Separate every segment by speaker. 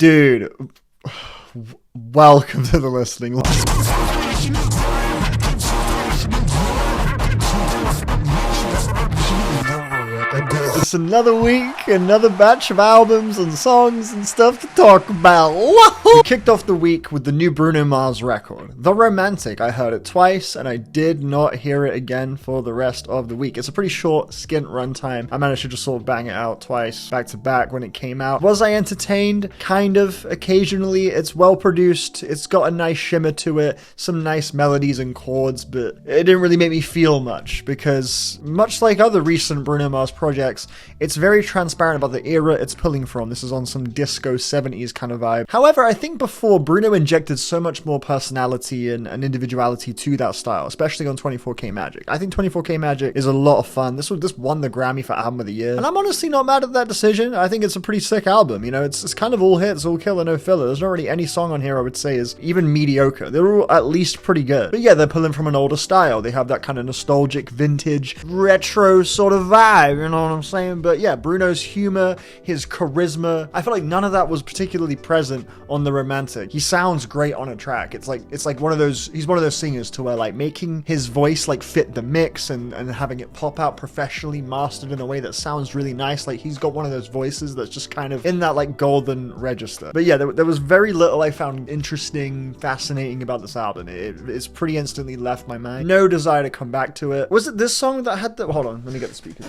Speaker 1: Dude, welcome to the listening line. It's another week, another batch of albums and songs and stuff to talk about. Whoa! We kicked off the week with the new Bruno Mars record, The Romantic. I heard it twice and I did not hear it again for the rest of the week. It's a pretty short, skint runtime. I managed to just sort of bang it out twice, back to back when it came out. Was I entertained? Kind of, occasionally. It's well produced. It's got a nice shimmer to it, some nice melodies and chords, but it didn't really make me feel much because, much like other recent Bruno Mars projects, it's very transparent about the era it's pulling from. This is on some disco 70s kind of vibe. However, I think before, Bruno injected so much more personality and individuality to that style, especially on 24K Magic. I think 24K Magic is a lot of fun. This won the Grammy for Album of the Year, and I'm honestly not mad at that decision. I think it's a pretty sick album. You know, it's kind of all hits, all killer, no filler. There's not really any song on here I would say is even mediocre. They're all at least pretty good. But yeah, they're pulling from an older style. They have that kind of nostalgic, vintage, retro sort of vibe, you know what I'm saying? But yeah, Bruno's humor, his charisma, I feel like none of that was particularly present on The Romantic. He sounds great on a track. It's like one of those, he's one of those singers to where like making his voice like fit the mix and having it pop out professionally mastered in a way that sounds really nice. Like he's got one of those voices that's just kind of in that like golden register. But yeah, there was very little I found interesting, fascinating about this album. It's pretty instantly left my mind. No desire to come back to it. Was it this song that had the, hold on, let me get the speakers.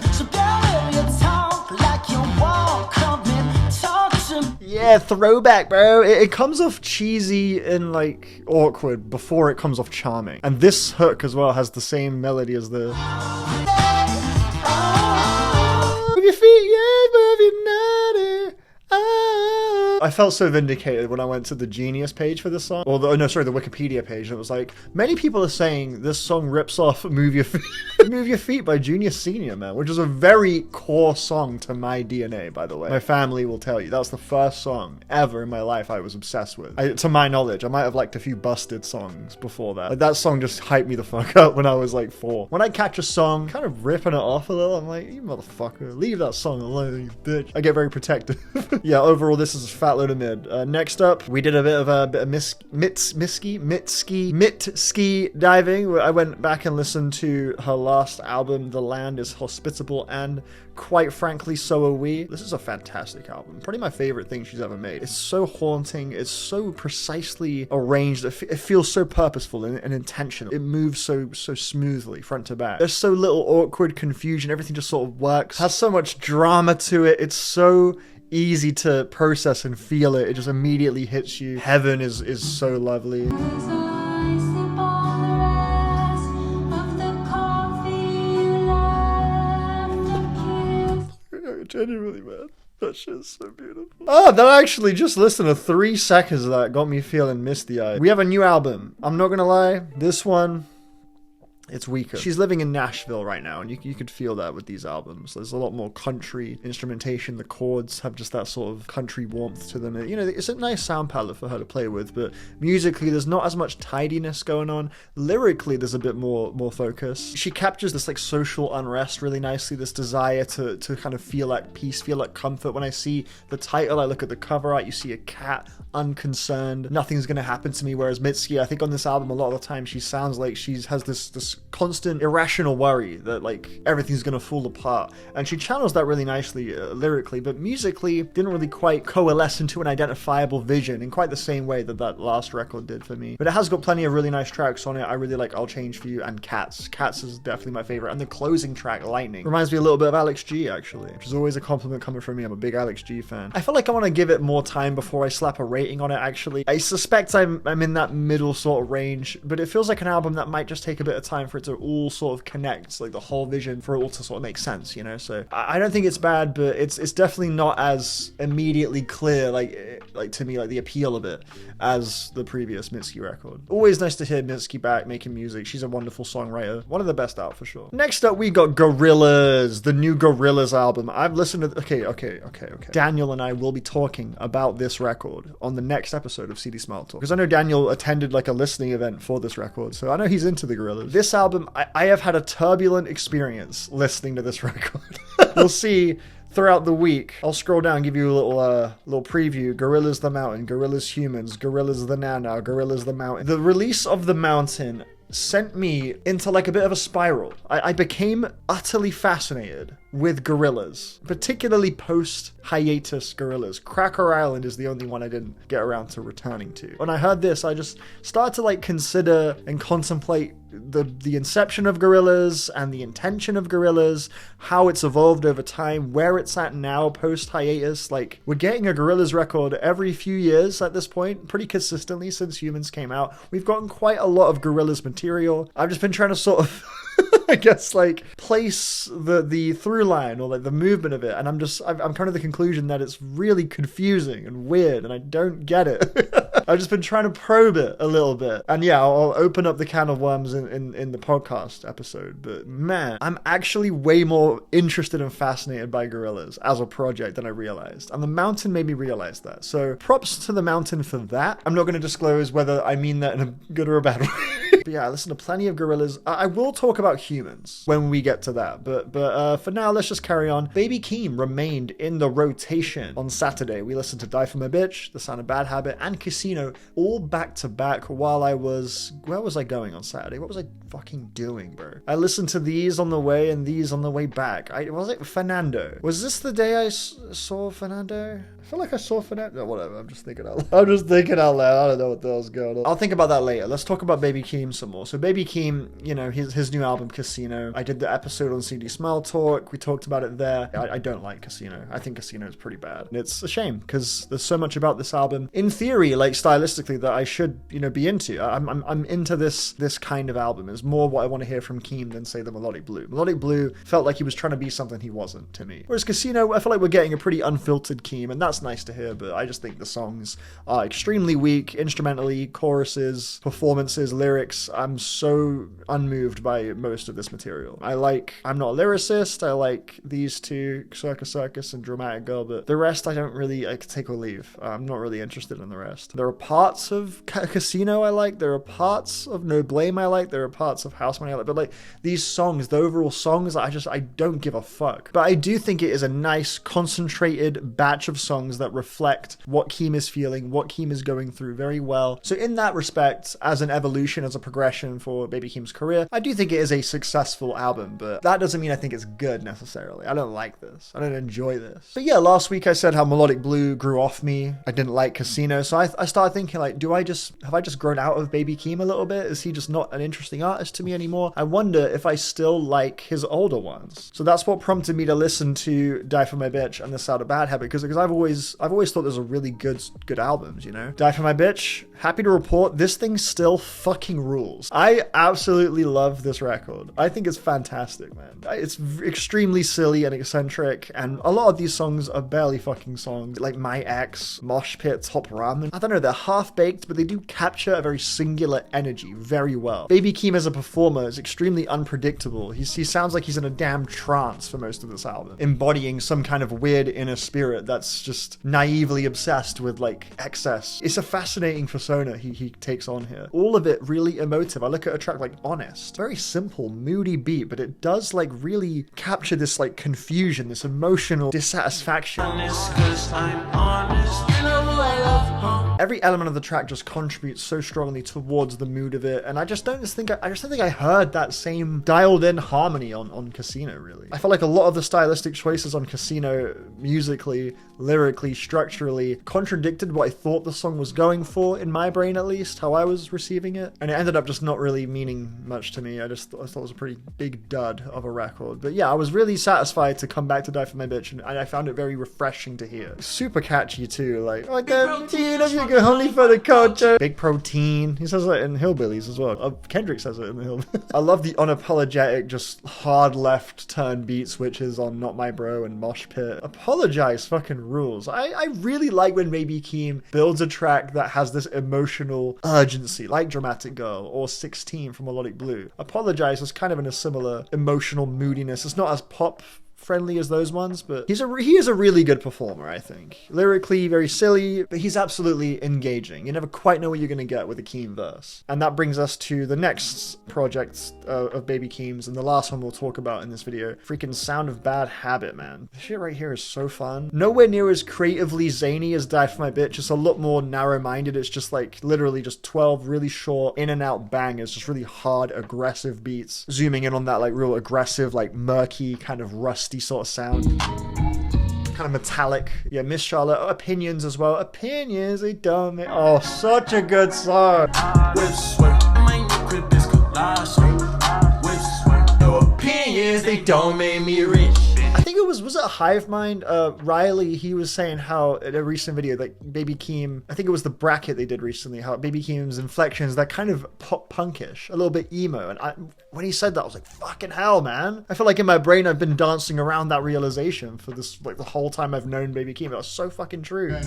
Speaker 1: Yeah, throwback, bro. It comes off cheesy and like awkward before it comes off charming. And this hook as well has the same melody as the move your feet, yeah, move your naughty. I felt so vindicated when I went to the Genius page for this song, or the Wikipedia page, and it was like, many people are saying this song rips off Move Your Feet, Move Your Feet by Junior Senior, man, which is a very core song to my DNA, by the way. My family will tell you, that was the first song ever in my life I was obsessed with. To my knowledge, I might have liked a few Busted songs before that. Like, that song just hyped me the fuck up when I was like 4. When I catch a song, kind of ripping it off a little, I'm like, you motherfucker, leave that song alone, you bitch. I get very protective. Yeah, overall, this is a fat load of mid. Next up, we did a bit of Mitski diving. I went back and listened to her last album. The Land is Hospitable, and quite frankly, so are we. This is a fantastic album. Probably my favorite thing she's ever made. It's so haunting. It's so precisely arranged. It feels so purposeful and intentional. It moves so smoothly front to back. There's so little awkward confusion. Everything just sort of works. Has so much drama to it. It's so easy to process and feel it. It just immediately hits you. Heaven is so lovely. Genuinely, man. That shit's so beautiful. Oh, that actually, just listen to 3 seconds of that got me feeling misty-eyed. We have a new album. I'm not gonna lie, this one, it's weaker. She's living in Nashville right now, and you could feel that with these albums. There's a lot more country instrumentation. The chords have just that sort of country warmth to them. You know, it's a nice sound palette for her to play with, but musically, there's not as much tidiness going on. Lyrically, there's a bit more focus. She captures this like social unrest really nicely, this desire to kind of feel like peace, feel like comfort. When I see the title, I look at the cover art, you see a cat, unconcerned, nothing's gonna happen to me. Whereas Mitski, I think on this album, a lot of the time, she sounds like she has this constant irrational worry that like everything's gonna fall apart, and she channels that really nicely lyrically, but musically didn't really quite coalesce into an identifiable vision in quite the same way that last record did for me. But it has got plenty of really nice tracks on it. I really like I'll Change For You and Cats. Cats is definitely my favorite, and the closing track, Lightning, reminds me a little bit of Alex G actually, which is always a compliment coming from me. I'm a big Alex G fan. I feel like I want to give it more time before I slap a rating on it actually. I suspect I'm in that middle sort of range, but it feels like an album that might just take a bit of time for it to all sort of connect, like the whole vision for it all to sort of make sense, you know? So I don't think it's bad, but it's definitely not as immediately clear, like to me, like the appeal of it as the previous Mitski record. Always nice to hear Mitski back making music. She's a wonderful songwriter. One of the best out for sure. Next up, we got Gorillaz, the new Gorillaz album. I've listened to, okay. Daniel and I will be talking about this record on the next episode of CD Smile Talk, because I know Daniel attended like a listening event for this record, so I know he's into the Gorillaz. This album, I have had a turbulent experience listening to this record. You'll see throughout the week, I'll scroll down and give you a little preview. Gorillaz the Mountain, Gorillaz Humans, Gorillaz the Nana, Gorillaz the Mountain. The release of The Mountain sent me into like a bit of a spiral. I became utterly fascinated with Gorillaz, particularly post-hiatus Gorillaz. Cracker Island is the only one I didn't get around to returning to. When I heard this, I just started to like consider and contemplate the inception of Gorillaz and the intention of Gorillaz, how it's evolved over time, where it's at now post-hiatus. Like, we're getting a Gorillaz record every few years at this point, pretty consistently since Humans came out. We've gotten quite a lot of Gorillaz material. I've just been trying to sort of I guess like place the through line or like the movement of it, and I'm kind of the conclusion that it's really confusing and weird and I don't get it. I've just been trying to probe it a little bit, and yeah, I'll open up the can of worms in the podcast episode. But man, I'm actually way more interested and fascinated by Gorillaz as a project than I realized, and The Mountain made me realize that. So props to The Mountain for that. I'm not going to disclose whether I mean that in a good or a bad way. But yeah, I listen to plenty of Gorillaz. I will talk about Humans when we get to that, but for now, let's just carry on. Baby Keem remained in the rotation on Saturday. We listened to Die For My Bitch, The Sound of Bad Habit, and Casino all back to back while I was... Where was I going on Saturday? What was I fucking doing, bro? I listened to these on the way and these on the way back. Was it Fernando? Was this the day I saw Fernando? I feel like I saw Fernando. No, whatever. I'm just thinking out loud. I don't know what the hell's going on. I'll think about that later. Let's talk about Baby Keem some more. So Baby Keem, you know, his new album Casino. I did the episode on CD Smell Talk. We talked about it there. I don't like Casino. I think Casino is pretty bad. And it's a shame because there's so much about this album, in theory, like stylistically, that I should, you know, be into. I'm into this kind of album. It's more what I want to hear from Keem than, say, the Melodic Blue. Melodic Blue felt like he was trying to be something he wasn't to me. Whereas Casino, I feel like we're getting a pretty unfiltered Keem, and that's nice to hear, but I just think the songs are extremely weak, instrumentally, choruses, performances, lyrics. I'm so unmoved by most of this material. I'm not a lyricist. I like these two, Circus Circus and Dramatic Girl, but the rest I don't really take or leave. I'm not really interested in the rest. There are parts of Casino I like. There are parts of No Blame I like. There are parts of House Money I like. But like these songs, the overall songs, I don't give a fuck. But I do think it is a nice, concentrated batch of songs that reflect what Keem is feeling, what Keem is going through very well. So in that respect, as an evolution, as a progression for Baby Keem's career, I do think it is a successful album, but that doesn't mean I think it's good necessarily. I don't like this. I don't enjoy this. But yeah, last week I said how Melodic Blue grew off me. I didn't like Casino, so I started thinking like, have I just grown out of Baby Keem a little bit? Is he just not an interesting artist to me anymore? I wonder if I still like his older ones. So that's what prompted me to listen to Die For My Bitch and The Sound of Bad Habit, because I've always thought those are really good albums, you know? Die For My Bitch, happy to report, this thing still fucking rules. I absolutely love this record. I think it's fantastic, man. It's extremely silly and eccentric, and a lot of these songs are barely fucking songs. Like My Ex, Mosh Pit, Top Ramen. I don't know, they're half-baked, but they do capture a very singular energy very well. Baby Keem as a performer is extremely unpredictable. He sounds like he's in a damn trance for most of this album, embodying some kind of weird inner spirit that's just naively obsessed with like excess. It's a fascinating persona he takes on here. All of it really emotive. I look at a track like Honest, very simple, moody beat, but it does like really capture this like confusion, this emotional dissatisfaction. Honest, 'cause I'm honest. You know who I love. Every element of the track just contributes so strongly towards the mood of it, and I just don't think I heard that same dialed in harmony on Casino, really. I felt like a lot of the stylistic choices on Casino, musically, lyrically, structurally, contradicted what I thought the song was going for, in my brain at least, how I was receiving it, and it ended up just not really meaning much to me. I thought it was a pretty big dud of a record. But yeah, I was really satisfied to come back to Die For My Bitch, and I found it very refreshing to hear. Super catchy too, like, I guarantee that you go only for the culture. Big protein. He says that in Hillbillies as well. Kendrick says it in the Hillbillies. I love the unapologetic, just hard left turn beat switches on Not My Bro and Mosh Pit. Apologize fucking rules. I really like when Baby Keem builds a track that has this emotional urgency, like Dramatic Girl or 16 from Melodic Blue. Apologize is kind of in a similar emotional moodiness. It's not as pop friendly as those ones, but he is a really good performer, I think. Lyrically, very silly, but he's absolutely engaging. You never quite know what you're going to get with a Keem verse. And that brings us to the next project of Baby Keem's, and the last one we'll talk about in this video. Freaking Sound of Bad Habit, man. This shit right here is so fun. Nowhere near as creatively zany as Die For My Bitch, just a lot more narrow-minded. It's just like literally just 12 really short in and out bangers, just really hard, aggressive beats. Zooming in on that like real aggressive, like murky, kind of rusty sort of sound. Kind of metallic. Yeah, Miss Charlotte. Opinions as well. Opinions, they dumb it. Oh, such a good song. Opinions, they don't make me rich. I think it was it Hive Mind? Riley, he was saying how in a recent video, like Baby Keem, I think it was the bracket they did recently, how Baby Keem's inflections, they're kind of pop punkish, a little bit emo. And when he said that, I was like, fucking hell, man. I feel like in my brain, I've been dancing around that realization for this, like the whole time I've known Baby Keem. That was so fucking true.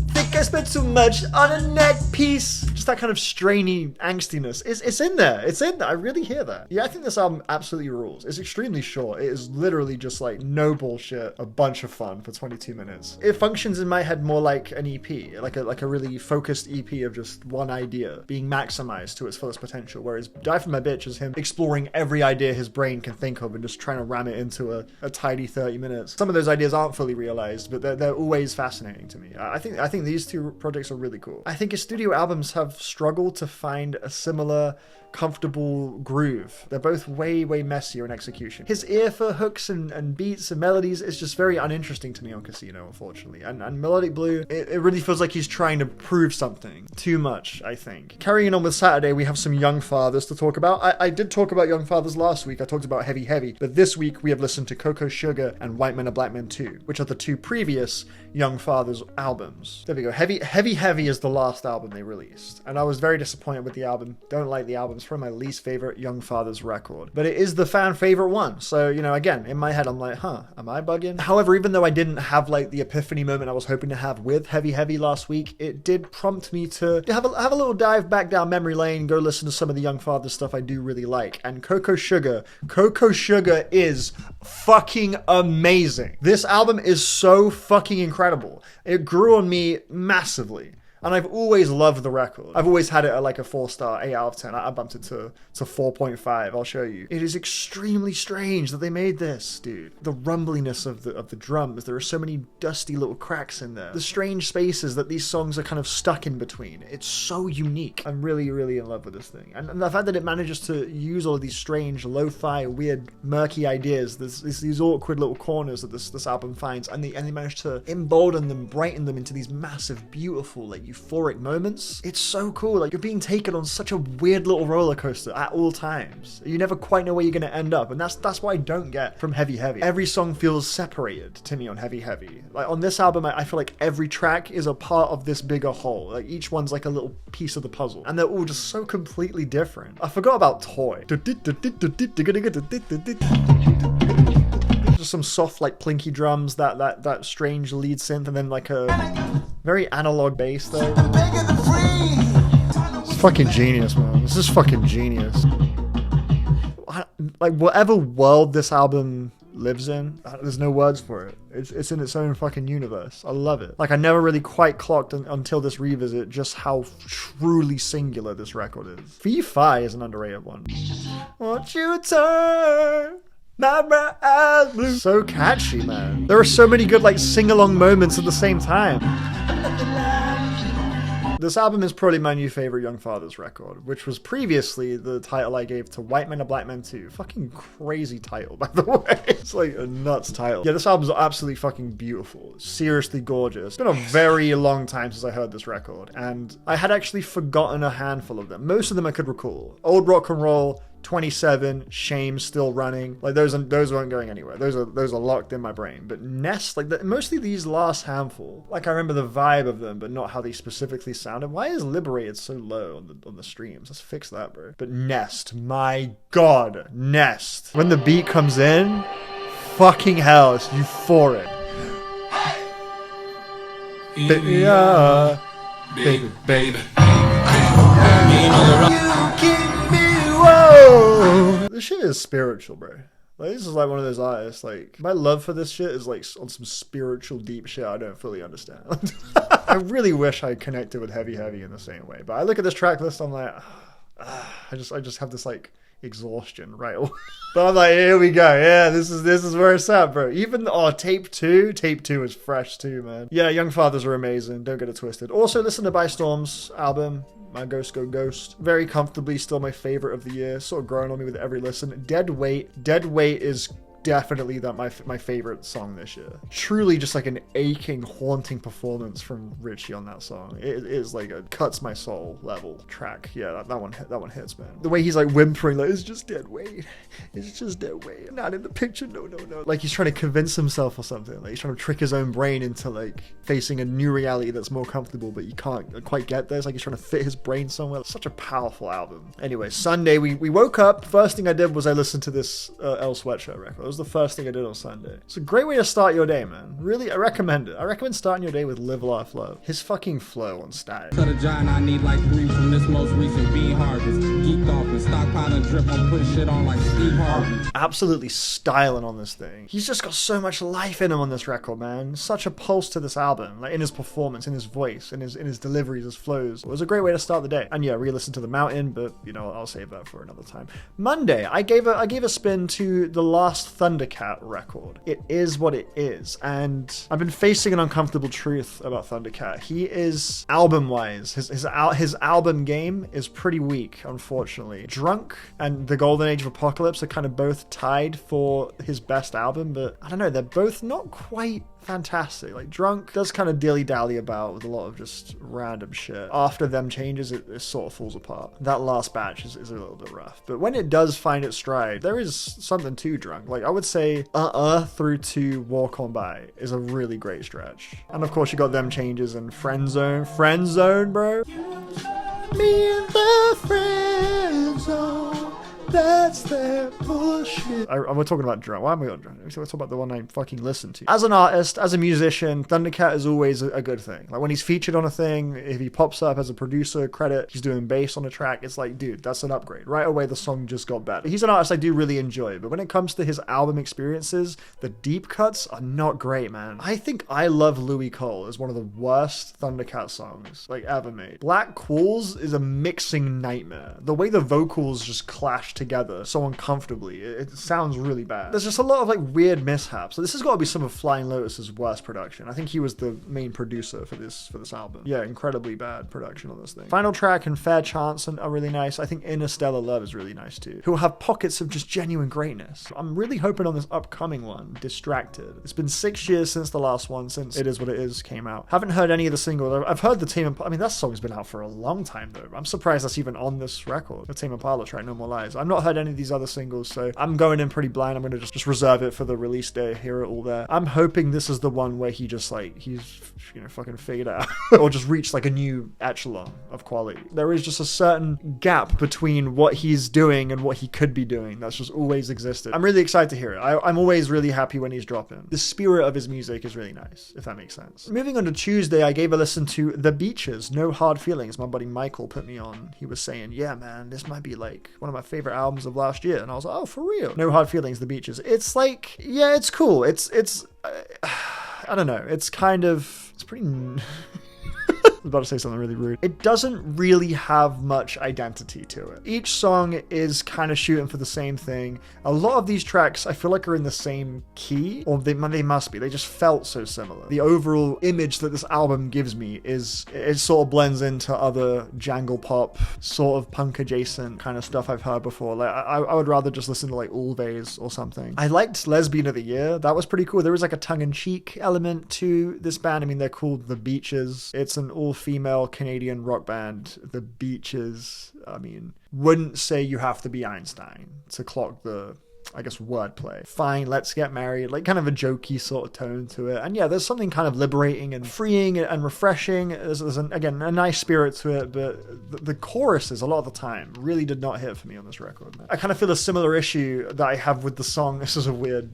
Speaker 1: Think I spent too much on a neck piece. Just that kind of strainy angstiness. It's in there. It's in there. I really hear that. Yeah, I think this album absolutely rules. It's extremely short. It is literally just like no bullshit, a bunch of fun for 22 minutes. It functions in my head more like an EP, like a really focused EP of just one idea being maximized to its fullest potential. Whereas Die For My Bitch is him exploring every idea his brain can think of and just trying to ram it into a tidy 30 minutes. Some of those ideas aren't fully realized, but they're always fascinating to me. I think these two projects are really cool. I think his studio albums have struggled to find a similar comfortable groove. They're both way messier in execution. His ear for hooks and beats and melodies is just very uninteresting to me on Casino, unfortunately. And Melodic Blue, it really feels like he's trying to prove something. Too much, I think. Carrying on with Saturday, we have some Young Fathers to talk about. I did talk about Young Fathers last week. I talked about Heavy Heavy, but this week we have listened to Cocoa Sugar and White Men Are Black Men Too, which are the two previous Young Fathers albums. There we go. Heavy Heavy is the last album they released, and I was very disappointed with the album. Don't like the album. It's probably my least favorite Young Fathers record, but it is the fan favorite one. So, you know, again, in my head, I'm like, am I bugging? However, even though I didn't have like the epiphany moment I was hoping to have with Heavy Heavy last week, it did prompt me to have a little dive back down memory lane, go listen to some of the Young Fathers stuff I do really like. And Cocoa Sugar is fucking amazing. This album is so fucking incredible. It grew on me massively. And I've always loved the record. I've always had it at like a 4-star, 8 out of 10. I bumped it to 4.5. I'll show you. It is extremely strange that they made this, dude. The rumbliness of the drums. There are so many dusty little cracks in there. The strange spaces that these songs are kind of stuck in between. It's so unique. I'm really in love with this thing. And the fact that it manages to use all of these strange, lo-fi, weird, murky ideas, these awkward little corners that this album finds, and they manage to embolden them, brighten them into these massive, beautiful, like euphoric moments. It's so cool. Like, you're being taken on such a weird little roller coaster at all times. You never quite know where you're going to end up, and that's what I don't get from Heavy Heavy. Every song feels separated to me on Heavy Heavy. Like, on this album, I feel like every track is a part of this bigger whole. Like, each one's like a little piece of the puzzle, and they're all just so completely different. I forgot about Toy. Just some soft, like, plinky drums, that strange lead synth, and then like a very analog bass though. It's fucking genius, man. This is fucking genius. Like, whatever world this album lives in, there's no words for it. It's in its own fucking universe. I love it. Like, I never really quite clocked until this revisit just how truly singular this record is. Fee-Fi is an underrated one. Won't you turn my brown eyes blue? So catchy, man. There are so many good, like, sing-along moments at the same time. This album is probably my new favorite Young Fathers record, which was previously the title I gave to White Men Are Black Men Too. Fucking crazy title, by the way. It's like a nuts title. Yeah, this album's absolutely fucking beautiful. Seriously gorgeous. It's been a very long time since I heard this record, and I had actually forgotten a handful of them. Most of them I could recall. Old Rock and Roll, 27, Shame, Still Running. Like, those weren't going anywhere. Those are locked in my brain. But Nest, like, mostly these last handful, like, I remember the vibe of them, but not how they specifically sounded. Why is Liberated so low on the streams? Let's fix that, bro. But Nest, my god, Nest. When the beat comes in, fucking hell, it's euphoric. Yeah, baby, baby. Whoa! This shit is spiritual, bro. Like, this is like one of those artists, like, my love for this shit is like on some spiritual deep shit I don't fully understand. I really wish I connected with Heavy Heavy in the same way, but I look at this track list, I'm like, I just have this like exhaustion right away. But I'm like, here we go. Yeah, this is where it's at, bro. Even tape two is fresh too, man. Yeah, Young Fathers are amazing, don't get it twisted. Also listen to By Storm's album, My Ghost Go Ghost. Very comfortably still my favorite of the year, sort of growing on me with every listen. Dead Weight is definitely my favorite song this year. Truly just like an aching, haunting performance from Richie on that song. It is like a cuts my soul level track. Yeah, that one hits, man. The way he's like whimpering, like, it's just dead weight. It's just dead weight. I'm not in the picture. No. Like he's trying to convince himself or something. Like he's trying to trick his own brain into like facing a new reality that's more comfortable, but you can't quite get there. It's like he's trying to fit his brain somewhere. It's such a powerful album. Anyway, Sunday we woke up. First thing I did was I listened to this El Sweatshirt record. It was the first thing I did on Sunday. It's a great way to start your day, man. Really, I recommend it. I recommend starting your day with Live Laugh Love. His fucking flow on Static.
Speaker 2: To the giant, I need like 3 from this most recent bean harvest. Geeked off and stockpiling drip on put shit on like Steve Harvey.
Speaker 1: Absolutely styling on this thing. He's just got so much life in him on this record, man. Such a pulse to this album, like in his performance, in his voice, in his deliveries, his flows. It was a great way to start the day. And yeah, re-listen to The Mountain, but you know, I'll save that for another time. Monday, I gave a spin to the last Thundercat record. It is what it is, and I've been facing an uncomfortable truth about Thundercat. He is, album-wise, his album game is pretty weak, unfortunately. Drunk and The Golden Age of Apocalypse are kind of both tied for his best album, but I don't know, they're both not quite fantastic. Like Drunk does kind of dilly-dally about with a lot of just random shit. After Them Changes, it sort of falls apart. That last batch is a little bit rough, but when it does find its stride, there is something to Drunk. Like I would say through to Walk On By is a really great stretch. And of course you got Them Changes and Friend Zone, bro. Me and the friend zone. That's their bullshit. We're talking about Drunk. Why am I on Drunk? We're talking about the one I fucking listen to. As an artist, as a musician, Thundercat is always a good thing. Like when he's featured on a thing, if he pops up as a producer credit, he's doing bass on a track, it's like, dude, that's an upgrade. Right away, the song just got better. He's an artist I do really enjoy, but when it comes to his album experiences, the deep cuts are not great, man. I think I Love Louis Cole is one of the worst Thundercat songs like ever made. Black Qualls is a mixing nightmare. The way the vocals just clash together so uncomfortably, it sounds really bad. There's just a lot of like weird mishaps. So this has got to be some of Flying Lotus's worst production. I think he was the main producer for this album. Yeah, incredibly bad production on this thing. Final Track and Fair Chance are really nice. I think Interstellar Love is really nice too. Who'll have pockets of just genuine greatness. I'm really hoping on this upcoming one, Distracted. It's been 6 years since the last one, since It Is What It Is came out. Haven't heard any of the singles. I've heard the Tame Impala. I mean, that song's been out for a long time though. I'm surprised that's even on this record. The Tame Impala track, No More Lies. I've not heard any of these other singles, so I'm going in pretty blind. I'm going to just reserve it for the release day, hear it all there. I'm hoping this is the one where he just like, he's, you know, fucking figured out or just reached like a new echelon of quality. There is just a certain gap between what he's doing and what he could be doing that's just always existed. I'm really excited to hear it. I'm always really happy when he's dropping. The spirit of his music is really nice, if that makes sense. Moving on to Tuesday, I gave a listen to The Beaches, No Hard Feelings. My buddy Michael put me on. He was saying, yeah man, this might be like one of my favorite albums of last year. And I was like, oh, for real? No Hard Feelings, The Beaches. It's like, yeah, it's cool. It's I don't know. It's pretty... I was about to say something really rude. It doesn't really have much identity to it. Each song is kind of shooting for the same thing. A lot of these tracks I feel like are in the same key, or they must be. They just felt so similar. The overall image that this album gives me is, it sort of blends into other jangle pop, sort of punk adjacent kind of stuff I've heard before. Like I would rather just listen to like Always or something. I liked Lesbian of the Year. That was pretty cool. There was like a tongue-in-cheek element to this band. I mean, they're called The Beaches. It's an all-female Canadian rock band. The Beaches, I mean, wouldn't say you have to be Einstein to clock the, I guess, wordplay. Fine, let's get married. Like kind of a jokey sort of tone to it. And yeah, there's something kind of liberating and freeing and refreshing. There's again, a nice spirit to it, but the choruses a lot of the time really did not hit for me on this record, man. I kind of feel a similar issue that I have with the song. This is a weird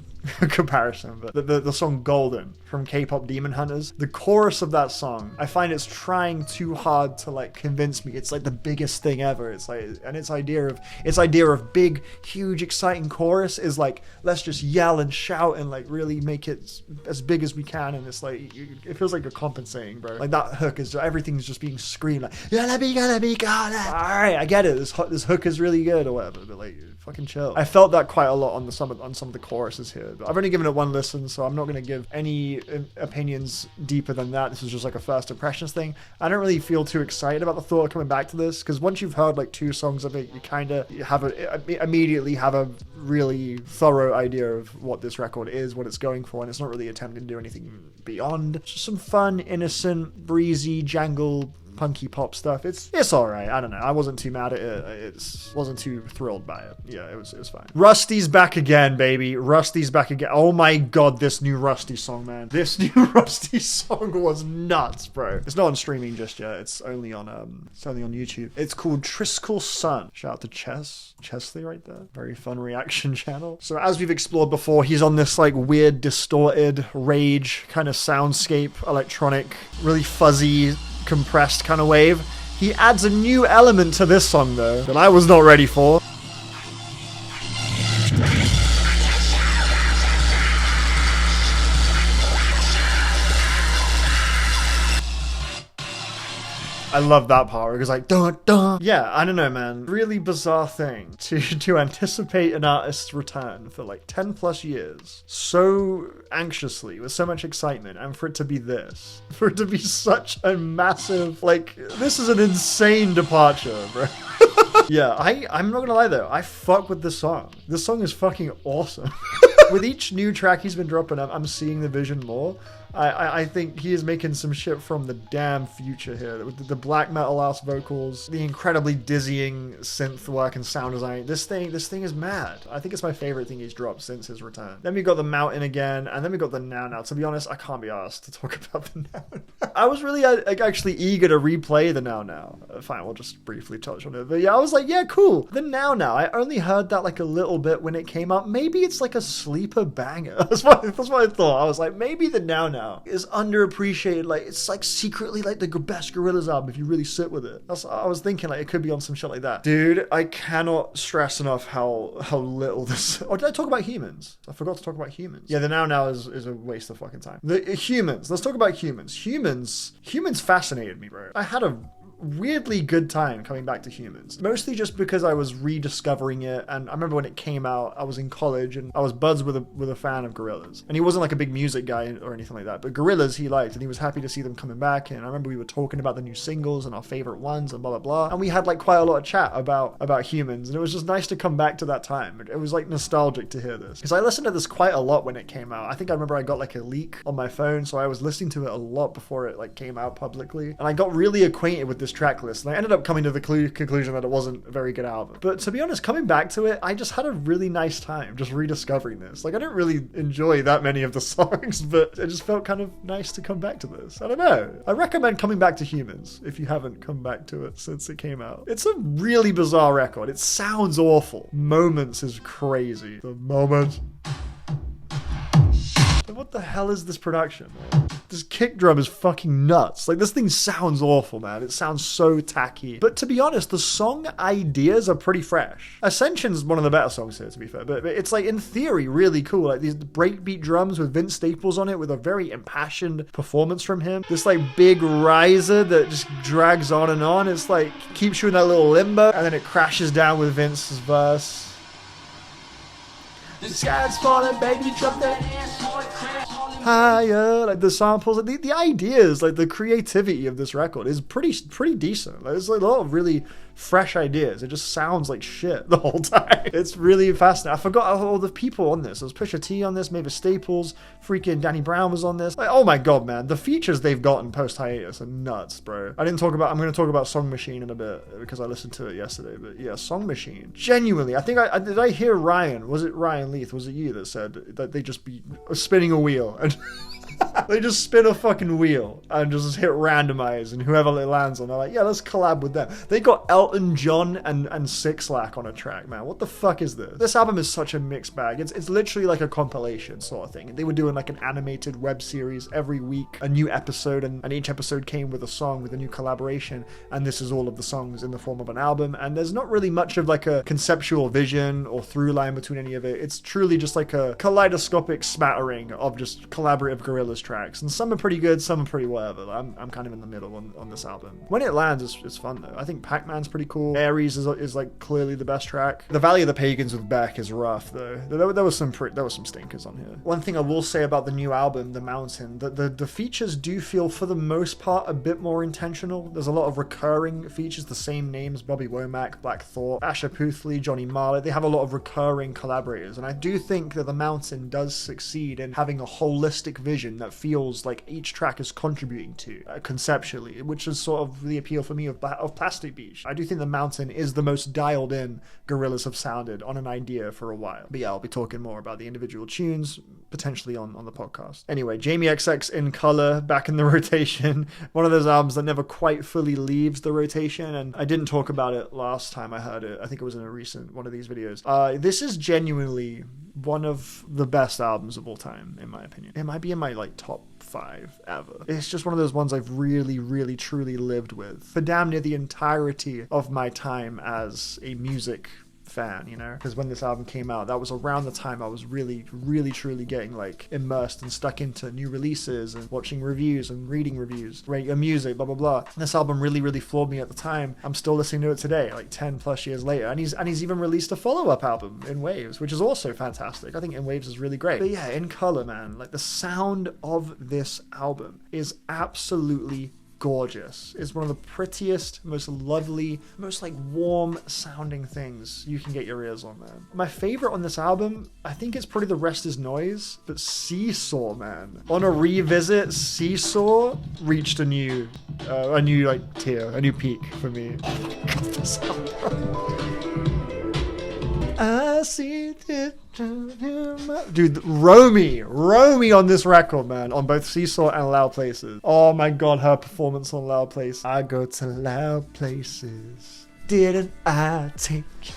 Speaker 1: comparison, but the song Golden from K-pop Demon Hunters, the chorus of that song, I find it's trying too hard to like convince me it's like the biggest thing ever. It's like, and its idea of big, huge, exciting chorus is like, let's just yell and shout and like really make it as big as we can, and it's like, it feels like you're compensating, bro. Like that hook is, everything's just being screamed like, gotta be, alright, I get it, this hook is really good or whatever, but like, fucking chill. I felt that quite a lot on some of the choruses here, but I've only given it one listen, so I'm not going to give any opinions deeper than that. This is just like a first impressions thing. I don't really feel too excited about the thought of coming back to this, because once you've heard like 2 songs of it, you kind of immediately have a really thorough idea of what this record is, what it's going for, and it's not really attempting to do anything beyond. Just some fun, innocent, breezy, jangle, punky pop stuff. It's all right. I don't know. I wasn't too mad at it. Wasn't too thrilled by it. Yeah, it was fine. Rusty's back again, baby. Rusty's back again. Oh my god, this new Rusty song, man. This new Rusty song was nuts, bro. It's not on streaming just yet. It's only on YouTube. It's called Triskel Sun. Shout out to Chesley right there. Very fun reaction channel. So as we've explored before, he's on this like weird, distorted, rage kind of soundscape, electronic, really fuzzy, compressed kind of wave. He adds a new element to this song though that I was not ready for. I love that part. It goes like dun dun. Yeah, I don't know, man. Really bizarre thing to anticipate an artist's return for like 10 plus years so anxiously with so much excitement, and for it to be this, for it to be such a massive, like, this is an insane departure, bro. Yeah, I'm not gonna lie though, I fuck with this song. This song is fucking awesome. With each new track he's been dropping, I'm seeing the vision more. I think he is making some shit from the damn future here. With the black metal ass vocals, the incredibly dizzying synth work and sound design. This thing is mad. I think it's my favorite thing he's dropped since his return. Then we got the Mountain again, and then we got the Now Now. To be honest, I can't be asked to talk about the Now Now. I was really actually eager to replay the Now Now. Fine, we'll just briefly touch on it. But yeah, I was like, yeah, cool. The Now Now. I only heard that like a little bit when it came out. Maybe it's like a sleeper banger. That's what I thought. I was like, maybe the Now Now is underappreciated. Like, it's like secretly like the best Gorillaz album if you really sit with it. I was thinking like it could be on some shit like that. Dude, I cannot stress enough how little this... Oh, did I talk about Humans? I forgot to talk about Humans. Yeah, the Now Now is a waste of fucking time. The Humans. Let's talk about Humans. Humans fascinated me, bro. I had a weirdly good time coming back to Humans, mostly just because I was rediscovering it. And I remember when it came out, I was in college and I was buds with a fan of Gorillaz, and he wasn't like a big music guy or anything like that, but Gorillaz he liked, and he was happy to see them coming back. And I remember we were talking about the new singles and our favorite ones and blah blah blah, and we had like quite a lot of chat about Humans, and it was just nice to come back to that time. It was like nostalgic to hear this, because I listened to this quite a lot when it came out. I think I remember I got like a leak on my phone, so I was listening to it a lot before it like came out publicly, and I got really acquainted with this track list, and I ended up coming to the conclusion that it wasn't a very good album. But to be honest, coming back to it, I just had a really nice time just rediscovering this. Like, I didn't really enjoy that many of the songs, but it just felt kind of nice to come back to this. I don't know. I recommend coming back to Humans if you haven't come back to it since it came out. It's a really bizarre record. It sounds awful. Moments is crazy. The Moment. What the hell is this production, man? This kick drum is fucking nuts. Like, this thing sounds awful, man. It sounds so tacky. But to be honest, the song ideas are pretty fresh. Ascension's one of the better songs here, to be fair. But it's, like, in theory, really cool. Like, these breakbeat drums with Vince Staples on it with a very impassioned performance from him. This, like, big riser that just drags on and on. It's, like, keeps you in that little limbo. And then it crashes down with Vince's verse. The sky's falling, baby, drop that higher. Like, the samples, the ideas, like the creativity of this record is pretty decent. Like, there's like a lot of really fresh ideas. It just sounds like shit the whole time. It's really fascinating. I forgot all the people on this. There was Pusha T on this, Mavis Staples, freaking Danny Brown was on this. Like, oh my god, man, the features they've gotten post hiatus are nuts, bro. I'm going to talk about Song Machine in a bit because I listened to it yesterday. But yeah, Song Machine, genuinely, I think did I hear Ryan? Was it Ryan Leith? Was it you that said that they just be spinning a wheel and They just spin a fucking wheel and just hit randomize, and whoever it lands on, they're like, yeah, let's collab with them. They got Elton John and Six Lack on a track, man. What the fuck is this? This album is such a mixed bag. It's literally like a compilation sort of thing. They were doing like an animated web series every week, a new episode, and each episode came with a song with a new collaboration, and this is all of the songs in the form of an album, and there's not really much of like a conceptual vision or through line between any of it. It's truly just like a kaleidoscopic smattering of just collaborative Gorillaz tracks, and some are pretty good, some are pretty whatever. I'm kind of in the middle on this album. When it lands, it's fun though. I think Pac-Man's pretty cool. Aries is like clearly the best track. The Valley of the Pagans with Beck is rough though. There was some stinkers on here. One thing I will say about the new album, The Mountain, the features do feel for the most part a bit more intentional. There's a lot of recurring features, the same names: Bobby Womack, Black Thought, Asher Puthli, Johnny Marley. They have a lot of recurring collaborators, and I do think that The Mountain does succeed in having a holistic vision that feels like each track is contributing to conceptually, which is sort of the appeal for me of Plastic Beach. I do think The Mountain is the most dialed in Gorillaz have sounded on an idea for a while. But yeah, I'll be talking more about the individual tunes potentially on the podcast. Anyway, Jamie XX In Color back in the rotation. One of those albums that never quite fully leaves the rotation, and I didn't talk about it last time I heard it. I think it was in a recent one of these videos. This is genuinely one of the best albums of all time, in my opinion. It might be in my like top 5 ever. It's just one of those ones I've really, really, truly lived with for damn near the entirety of my time as a music fan, you know, because when this album came out, that was around the time I was really, really, truly getting like immersed and stuck into new releases and watching reviews and reading reviews, radio music, blah blah blah. This album really, really floored me at the time. I'm still listening to it today, like 10 plus years later, and he's even released a follow-up album, In Waves, which is also fantastic. I think In Waves is really great. But yeah, In Color, man, like the sound of this album is absolutely gorgeous. It's one of the prettiest, most lovely, most like warm sounding things you can get your ears on, man. My favorite on this album, I think it's probably The Rest Is Noise, but Seesaw, man. On a revisit, Seesaw reached a new like tier, a new peak for me. I see it. Dude, Romy on this record, man, on both Seesaw and Loud Places. Oh my god, her performance on Loud Places. I go to loud places, didn't I take you?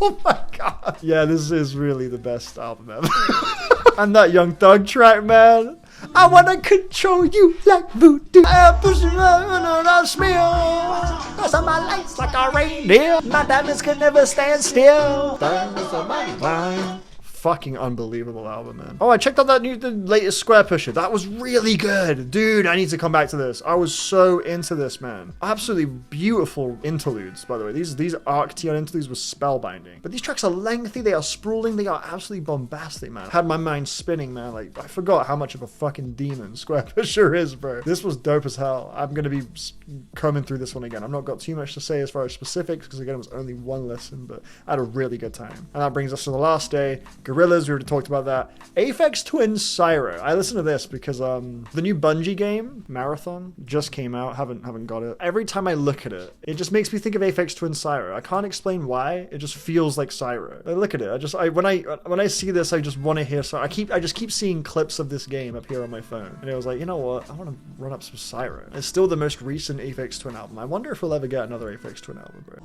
Speaker 1: Oh my god. Yeah, this is really the best album ever. And that Young Thug track, man. I wanna control you like voodoo. I push you on a smear. Cause on my lights like a reindeer. My diamonds could never stand still. Fucking unbelievable album, man. Oh, I checked out the latest Square Pusher. That was really good. Dude, I need to come back to this. I was so into this, man. Absolutely beautiful interludes, by the way. These Arcteon interludes were spellbinding. But these tracks are lengthy, they are sprawling, they are absolutely bombastic, man. Had my mind spinning, man. Like, I forgot how much of a fucking demon Square Pusher is, bro. This was dope as hell. I'm gonna be combing through this one again. I've not got too much to say as far as specifics, because again, it was only one listen, but I had a really good time. And that brings us to the last day. Gorillaz, we already talked about that. Aphex Twin Syro. I listened to this because the new Bungie game, Marathon, just came out. Haven't got it. Every time I look at it, it just makes me think of Aphex Twin Syro. I can't explain why. It just feels like Syro. I look at it. When I see this, I just want to hear Syro. I just keep seeing clips of this game up here on my phone, and I was like, you know what? I want to run up some Syro. It's still the most recent Aphex Twin album. I wonder if we'll ever get another Aphex Twin album, bro.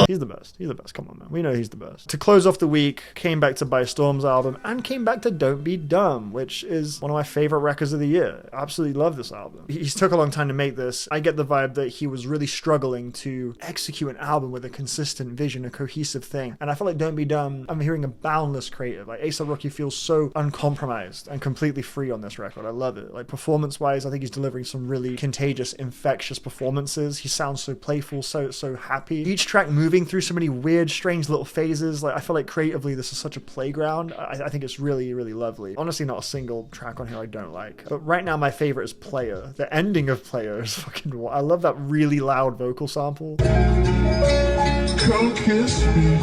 Speaker 1: He's the best. He's the best. Come on, man. We know he's the best. To close off the week, came back to By Storm's album and came back to Don't Be Dumb, which is one of my favorite records of the year. Absolutely love this album. He took a long time to make this. I get the vibe that he was really struggling to execute an album with a consistent vision, a cohesive thing. And I feel like Don't Be Dumb, I'm hearing a boundless creative. Like A$AP Rocky feels so uncompromised and completely free on this record. I love it. Like performance-wise, I think he's delivering some really contagious, infectious performances. He sounds so playful, so happy. Each track moving through so many weird, strange little phases. Like I feel like creatively this is such a playground. I think it's really, really lovely. Honestly, not a single track on here I don't like. But right now my favorite is Player. The ending of Player is fucking... I love that really loud vocal sample. Come kiss me.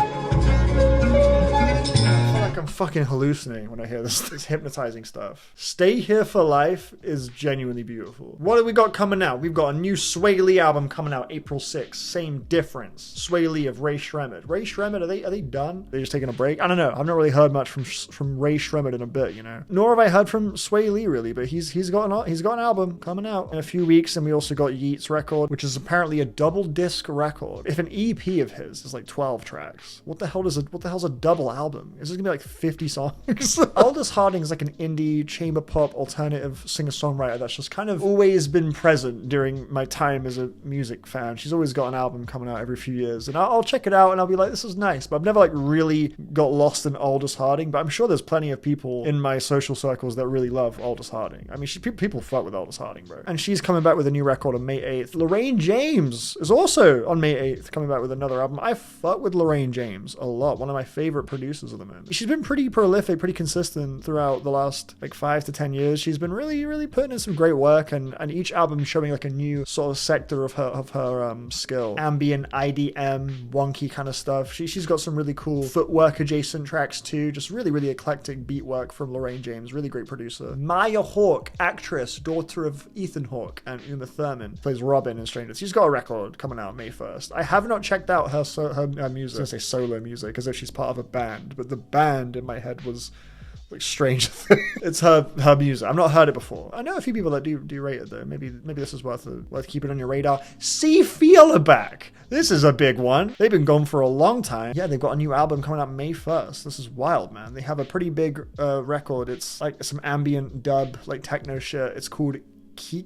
Speaker 1: I'm fucking hallucinating when I hear this hypnotizing stuff. Stay Here for Life is genuinely beautiful. What have we got coming out? We've got a new Sway Lee album coming out April 6th. Same difference. Sway Lee of Ray Shremmerd. Ray Shremmerd, are they done? They're just taking a break? I don't know. I've not really heard much from Ray Shremmerd in a bit, you know. Nor have I heard from Sway Lee really, but he's got an album coming out in a few weeks, and we also got Yeat's record, which is apparently a double disc record. If an EP of his is like 12 tracks, what the hell's a double album? Is it gonna be like 50 songs? Aldous Harding is like an indie chamber pop alternative singer-songwriter that's just kind of always been present during my time as a music fan. She's always got an album coming out every few years, and I'll check it out and I'll be like, this is nice, but I've never like really got lost in Aldous Harding, but I'm sure there's plenty of people in my social circles that really love Aldous Harding. I mean, people fuck with Aldous Harding, bro. And she's coming back with a new record on May 8th. Lorraine James is also on May 8th coming back with another album. I fuck with Lorraine James a lot. One of my favorite producers at the moment. She's been pretty prolific, pretty consistent throughout the last like 5 to 10 years. She's been really putting in some great work, and each album showing like a new sort of sector of her skill. Ambient, IDM, wonky kind of stuff. She's got some really cool footwork adjacent tracks too. Just really eclectic beat work from Lorraine James. Really great producer. Maya Hawke, actress, daughter of Ethan Hawke and Uma Thurman, plays Robin in Stranger Things. She's got a record coming out May 1st. I have not checked out her music. I was gonna say solo music, as if she's part of a band, but the band in my head was like Stranger Things. It's her music. I've not heard it before. I know a few people that do rate it though. Maybe this is worth keeping on your radar. See Feeler back. This is a big one. They've been gone for a long time. Yeah, they've got a new album coming out May 1st. This is wild, man. They have a pretty big record. It's like some ambient dub, like techno shit. It's called Quiche.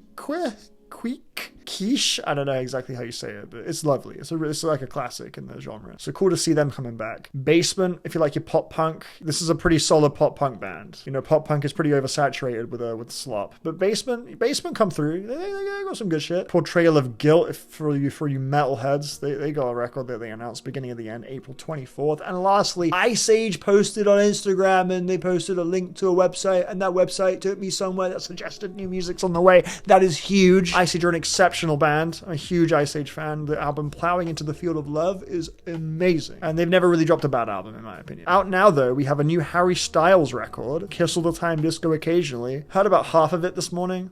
Speaker 1: I don't know exactly how you say it, but it's lovely. It's like a classic in the genre. So cool to see them coming back. Basement, if you like your pop punk, this is a pretty solid pop punk band. You know, pop punk is pretty oversaturated with slop, but Basement come through. They got some good shit. Portrayal of Guilt, for you metalheads, they got a record that they announced beginning of the end, April 24th. And lastly, Ice Age posted on Instagram, and they posted a link to a website, and that website took me somewhere that suggested new music's on the way. That is huge. Ice Age are an exceptional band. I'm a huge Ice Age fan. The album Plowing into the Field of Love is amazing, and they've never really dropped a bad album in my opinion. Out now though, we have a new Harry Styles record, Kiss All the Time, Disco Occasionally. Heard about half of it this morning.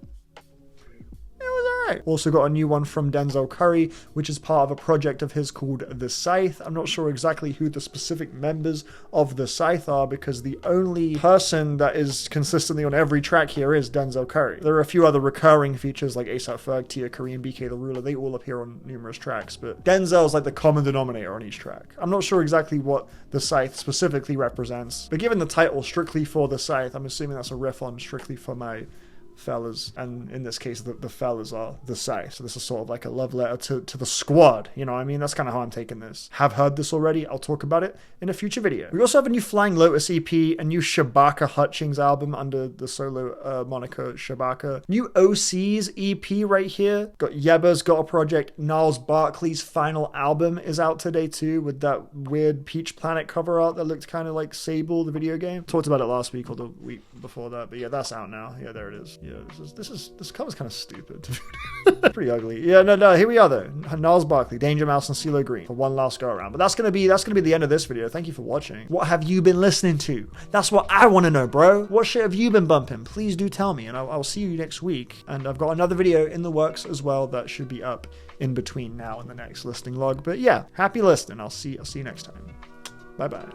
Speaker 1: Also got a new one from Denzel Curry, which is part of a project of his called The Scythe. I'm not sure exactly who the specific members of The Scythe are, because the only person that is consistently on every track here is Denzel Curry. There are a few other recurring features like A$AP Ferg, Tia Kareem, BK The Ruler. They all appear on numerous tracks, but Denzel's like the common denominator on each track. I'm not sure exactly what The Scythe specifically represents, but given the title Strictly for The Scythe, I'm assuming that's a riff on Strictly for My Fellas, and in this case the fellas are the Scythe. So this is sort of like a love letter to the squad, you know what I mean? That's kind of how I'm taking this. Have heard this already. I'll talk about it in a future video. We also have a new Flying Lotus EP, a new Shabaka Hutchings album under the solo moniker Shabaka, new OC's EP right here. Got Yeba's got a project. Niles Barkley's final album is out today too, with that weird Peach Planet cover art that looked kind of like Sable the video game. Talked about it last week or the week before that, but yeah, that's out now. Yeah, there it is. Yeah, this cover's kind of stupid. Pretty ugly. Yeah, no, here we are though. Niles Barkley, Danger Mouse, and CeeLo Green for one last go around. But that's gonna be the end of this video. Thank you for watching. What have you been listening to? That's what I want to know, bro. What shit have you been bumping? Please do tell me, and I'll see you next week. And I've got another video in the works as well that should be up in between now and the next listening log. But yeah, happy listening. I'll see you next time. Bye bye.